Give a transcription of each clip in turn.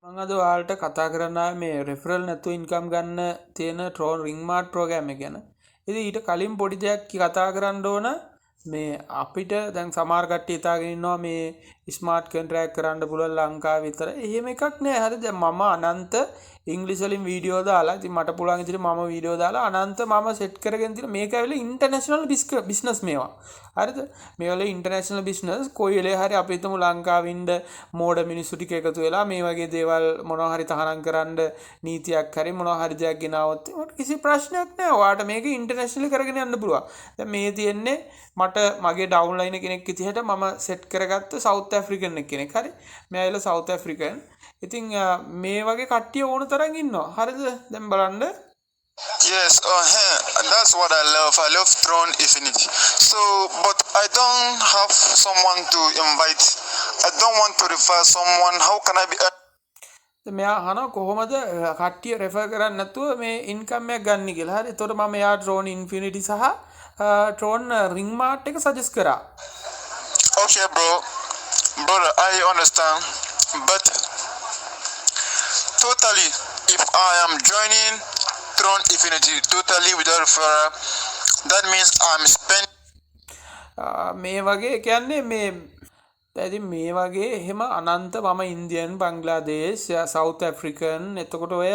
මම අද ඔයාලට කතා කරන්න මේ රෙෆරල් නැතුව ඉන්කම් ගන්න තියෙන ට්‍රෝන් රින් මාර්ට් ප්‍රෝග්‍රෑම් එක ගැන. ඉතින් ඊට කලින් පොඩි දෙයක් කතා කරන්න ඕන මේ අපිට දැන් සමහර කට්ටිය හිතාගෙන ඉන්නවා මේ ස්මාර්ට් කොන්ට්‍රැක්ට් කරන්න පුළුවන් ලංකාවේ විතර. එහෙම එකක් නෑ. හරිද? දැන් මම අනන්ත ඉංග්‍රීසි වලින් වීඩියෝ දාලා ඉතින් මට පුළුවන් විදිහට මම වීඩියෝ දාලා අනන්ත මම සෙට් කරගෙන තියෙන මේක ඇවිල්ලා ඉන්ටර්නැෂනල් බිස්නස් මේවා. හරිද? මේවල ඉන්ටර්නැෂනල් බිස්නස් කොයි වෙලේ හරි අපි හිතමු ලංකාවේ ඉන්න මෝඩ මිනිස්සු ටික එකතු වෙලා මේ වගේ දේවල් මොනවා හරි තහනම් කරන්න නීතියක් හරි මොනවා හරි දෙයක් ගෙනාවොත් ඒකට කිසි ප්‍රශ්නයක් නැහැ. ඔයාට මේක ඉන්ටර්නැෂනලි කරගෙන යන්න පුළුවන්. දැන් මේ තියෙන්නේ මට මගේ ඩවුන්ලයින් කෙනෙක් විදිහට මම සෙට් කරගත්ත සවුත් ඇෆ්‍රිකන් කෙනෙක්. හරි. මෙයාලා සවුත් ඇෆ්‍රිකන්. ඉතින් මේ වගේ කට්ටිය ඕන තරම් ඉන්නවා. හරිද? දැන් බලන්න. Yes, that's what I love. I love Throne Infinity. So, but I don't have someone to invite. I don't want to refer someone. How can I be? මෙයා අහනවා කොහොමද කට්ටිය රෙෆර් කරන්නේ නැතුව මේ ඉන්කම් එකක් ගන්න කියලා. හරි. එතකොට මම එයා Throne Infinity සහ Throne Ring Mart එක සජෙස්ට් කරා. Okay, brother, I understand, but totally, if I am joining Throne Infinity totally without referral, that means I'm spending. මේ වගේ කියන්නේ මේ ඉතින් මේ වගේ එහෙම අනන්ත මම ඉන්දියන් බංග්ලාදේශ සවුත් ඇෆ්‍රිකන් එතකොට ඔය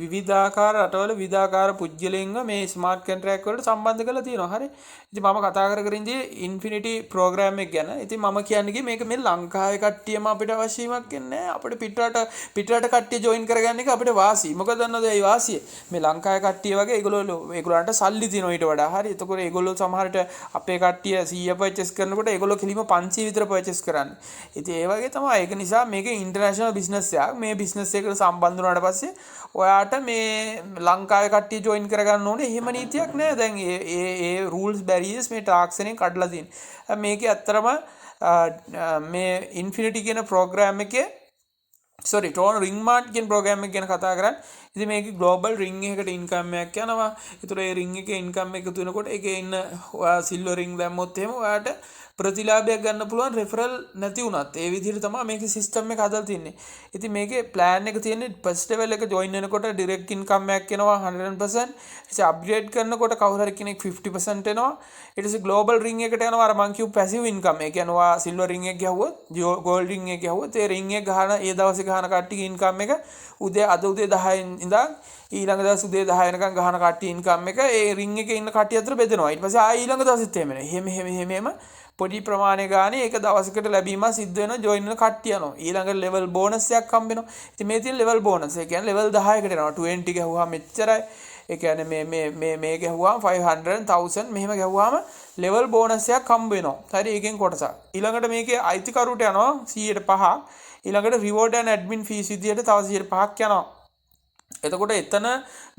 විවිධාකාර රටවල විවිධාකාර පුද්ගලයන්ව මේ ස්මාර්ට් කොන්ට්‍රැක්ට් වලට සම්බන්ධ කරලා තියෙනවා. හරි. ඉතින් මම කතා කර ඉඳී ඉන්ෆිනිටි ප්‍රෝග්‍රෑම් එක ගැන. ඉතින් මම කියන්නේ මේක මේ ලංකාවේ කට්ටියම අපිට අවශ්‍යමක් වෙන්නේ අපිට පිටරට කට්ටිය ජොයින් කරගන්න එක අපිට වාසි. මොකද දන්නවද ඒ වාසිය? මේ ලංකාවේ කට්ටිය වගේ ඒගොල්ලන්ට සල්ලි තියෙනවා ඊට වඩා. හරි. එතකොට ඒගොල්ලෝ සමහරට අපේ කට්ටිය 100 පර්චේස් කරනකොට ඒගොල්ලෝ කිලිම 500 විතර පර්චේස් කරන්නේ. ඉතින් ඒ වගේ තමයි. ඒක නිසා මේක ඉන්ටර්නැෂනල් බිස්නස් එකක්. මේ බිස්නස් එකට සම්බන්ධ වුණාට පස්සේ ඔයාට මේ ලංකාවේ කට්ටිය ජොයින් කරගන්න ඕනේ. එහෙම නීතියක් නෑ. දැන් ඒ රූල්ස් බැරියර්ස් මේ ටාක්සෙන් කඩලා තියෙනවා. මේකේ ඇත්තරම මේ ඉන්ෆිනිටි කියන ප්‍රෝග්‍රෑම් එකේ Throne Ring Mart කියන ප්‍රෝග්‍රෑම් එක ගැන කතා කරන්නේ. ඉතින් මේකේ ග්ලෝබල් රින් එකකට ඉන්කම් එකක් යනවා. ඒතර ඒ රින් එකේ ඉන්කම් එක එකතු වෙනකොට ඒකේ ඉන්න ඔයා සිල්වර් රින් දැම්මොත් එහෙම ඔයාට ප්‍රතිලාභයක් ගන්න පුළුවන් රෙෆරල් නැති වුණත්. ඒ විදිහට තමයි මේකේ සිස්ටම් එක හදලා තින්නේ. ඉතින් මේකේ ප්ලෑන් එක තියෙන්නේ ෆස්ට් ලෙවල් එක ජොයින් වෙනකොට ඩිරෙක්ට් ඉන්කම් එකක් එනවා 100%. ඉතින් අප්ග්‍රේඩ් කරනකොට කවුරු හරි කෙනෙක් 50% එනවා. ඊට පස්සේ ග්ලෝබල් රින් එකට යනවා අර මං කියු පැසිව් ඉන්කම්. ඒ කියන්නේ ඔයා සිල්වර් රින් එක ගහුවොත්, ගෝල්ඩ් රින් එක ගහුවොත් ඒ රින් එක ගහන ඒ දවසේ ගහන කට්ටියගේ ඉන්කම් එක අද උදේ 10 ඉඳන් ඊළඟ දවස් උදේ 10 වෙනකන් ගහන කට්ටිය ඉන්කම් එක ඒ රින් එකේ ඉන්න කට්ටිය අතර බෙදෙනවා. ඊට පස්සේ ආයෙ ඊළඟ දවසෙත් එහෙම පොඩි ප්‍රමාණය ගානේ ඒක දවසකට ලැබීම සිද්ධ වෙනවා. ජොයින් වෙන කට්ටිය යනවා. ඊළඟ ලෙවල් බෝනස් එකක් හම්බ වෙනවා. ඉතින් මේ තියෙන ලෙවල් බෝනස් ඒ කියන්නේ ලෙවල් 10කට යනවා. 20 ගහුවාම මෙච්චරයි. ඒ කියන්නේ මේ ගහුවාම 500,000 මෙහෙම ගහුවාම ලෙවල් බෝනස් එකක් හම්බ වෙනවා. හරි. ඒකෙන් කොටසක්. ඊළඟට මේකේ අයිතිකරුට යනවා 105ක්. ඊළඟට රිවෝඩ් ඇන්ඩ් ඇඩ්මින් ෆීස් විදියට තව 105ක් යනවා. එතකොට එතන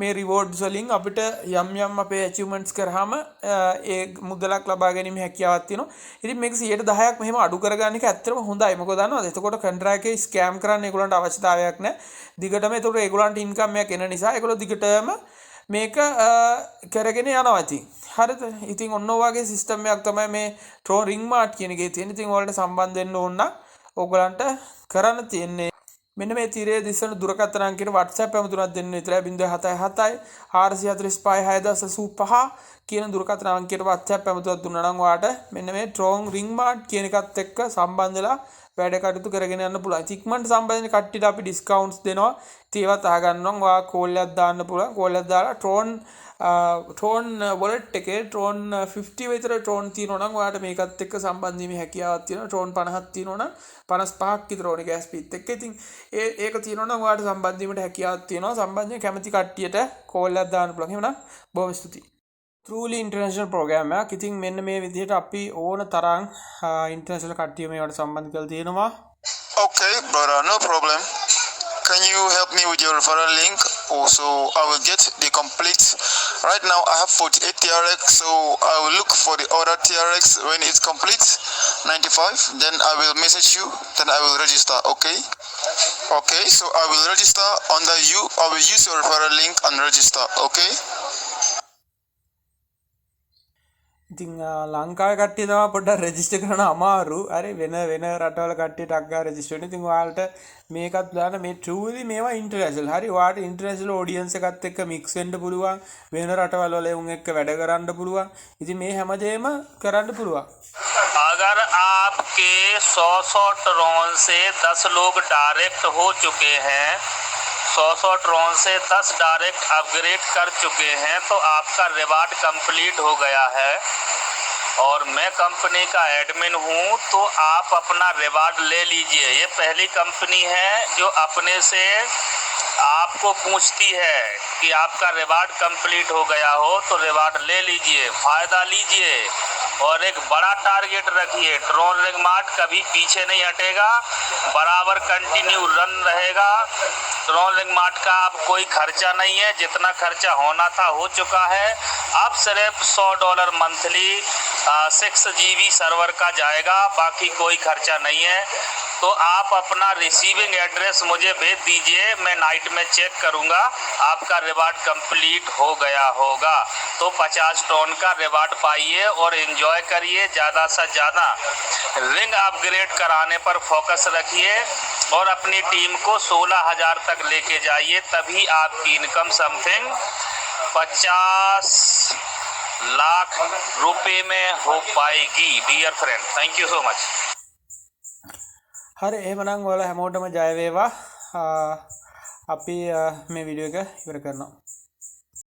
මේ රිවෝඩ්ස් වලින් අපිට යම් අපේ ඇචීව්මන්ට්ස් කරාම ඒ මුදලක් ලබා ගැනීම හැකියාවක් තියෙනවා. ඉතින් මේක 110ක් මෙහෙම අඩු කරගන්න එක ඇත්තටම හොඳයි. මොකද දන්නවද? එතකොට කොන්ට්‍රැක්ට් එකේ ස්කෑම් කරන්න ඒගොල්ලන්ට අවශ්‍යතාවයක් නැහැ. දිගටම එතකොට ඒගොල්ලන්ට ඉන්කම් එකක් එන නිසා ඒගොල්ලෝ දිගටම මේක කරගෙන යනවා ඉතින්. හරිද? ඉතින් ඔන්න ඔයගේ සිස්ටම් එකක් තමයි මේ Throne Ring Mart කියන එකේ තියෙන. ඉතින් ඔයාලට සම්බන්ධ වෙන්න ඕන නම් ඕගලන්ට කරන්න තියෙන්නේ මෙන්න මේ තිරේ දිස්සන දුරකථන අංකයට WhatsApp ඇමතුමක් දෙන්න විතරයි 077 445 6085 කියන දුරකථන අංකයට WhatsApp ඇමතුමක් දුන්නා නම් ඔයාලට මෙන්න මේ Throne Ring Mart කියන එකත් එක්ක සම්බන්ධ වෙලා වැඩ කටයුතු කරගෙන යන්න පුළුවන්. ඉක්මනට සම්බන්ධ වෙන කට්ටියට අපි ඩිස්කවුන්ට්ස් දෙනවා. ඒවත් අහගන්නවා. ඔයා කෝල් එකක් දාන්න පුළුවන්. කෝල් එකක් දාලා Throne wallet එකේ Throne 50 විතර Throne තියෙනවා නම් ඔයාලට මේකත් එක්ක සම්බන්ධ වීමේ හැකියාවක් තියෙනවා. Throne 50ක් තියෙනවා නම් 55ක් විතර ඕනේ ගෑස් පීත් එක්ක. ඉතින් ඒක තියෙනවා නම් ඔයාලට සම්බන්ධ වීමට හැකියාවක් තියෙනවා. සම්බන්ධ වෙන කැමති කට්ටියට කෝල් එකක් දාන්න පුළුවන්. එහෙනම් බොහොම ස්තුතියි. Truly international program එකක්. ඉතින් මෙන්න මේ විදිහට අපි ඕන තරම් international කට්ටිය මේවට සම්බන්ධ කරලා තියෙනවා. Okay, brother, no problem. Can you help me with your referral link? Also, I will get the complete. Right now, I have 48 TRX, so I will look for the other TRX when it's complete, 95. Then I will message you. Then I will register. Okay. Okay. So I will register under you. I will use your referral link and register. Okay. ඉතින් ලංකාවේ කට්ටිය තමයි පොඩ්ඩක් register කරන්න අමාරු. හරි වෙන රටවල කට්ටියට අග්ගා රෙජිස්ටර් වෙන්න. ඉතින් ඔයාලට මේකත් දාන්න මේ truly මේවා ඉන්ටර්නැෂනල්. හරි ඔයාලට ඉන්ටර්නැෂනල් ඔඩියන්ස් එකත් එක්ක මික්ස් වෙන්න පුළුවන්. වෙන රටවල් වල උන් එක්ක වැඩ කරන්න පුළුවන්. ඉතින් මේ හැමදේම කරන්න පුළුවන්. अगर आपके 100 ट्रोन से 10 लोग डायरेक्ट हो चुके हैं, 100 ट्रोन से 10 डायरेक्ट अपग्रेड कर चुके हैं, तो आपका रिवार्ड कंप्लीट हो गया है। और मैं कंपनी का एडमिन हूँ, तो आप अपना रिवार्ड ले लीजिए। ये पहली कंपनी है जो अपने से आपको पूछती है कि आपका रिवार्ड कंप्लीट हो गया हो तो रिवार्ड ले लीजिए, फ़ायदा लीजिए और एक बड़ा टारगेट रखिए। ड्रोन रिग मार्ट कभी पीछे नहीं हटेगा, बराबर कंटिन्यू रन रहेगा। ड्रोन रिग मार्ट का अब कोई खर्चा नहीं है, जितना खर्चा होना था हो चुका है। अब सिर्फ $100 मंथली 6 GB सर्वर का जाएगा, बाकी कोई खर्चा नहीं है। तो आप अपना रिसीविंग एड्रेस मुझे भेज दीजिए, मैं नाइट में चेक करूंगा, आपका रिवार्ड कंप्लीट हो गया होगा। तो 50 टोन का रिवार्ड पाइए और एंजॉय करिए ज़्यादा से ज़्यादा। रिंग अपग्रेड कराने पर फोकस रखिए और अपनी टीम को 16,000 तक लेके जाइए, तभी आपकी इनकम समथिंग 50 लाख रुपए में हो पाएगी dear friend. Thank you so much. හරි එහෙමනම් ඔයාලා හැමෝටම ජය වේවා. අපි මේ වීඩියෝ එක ඉවර කරනවා.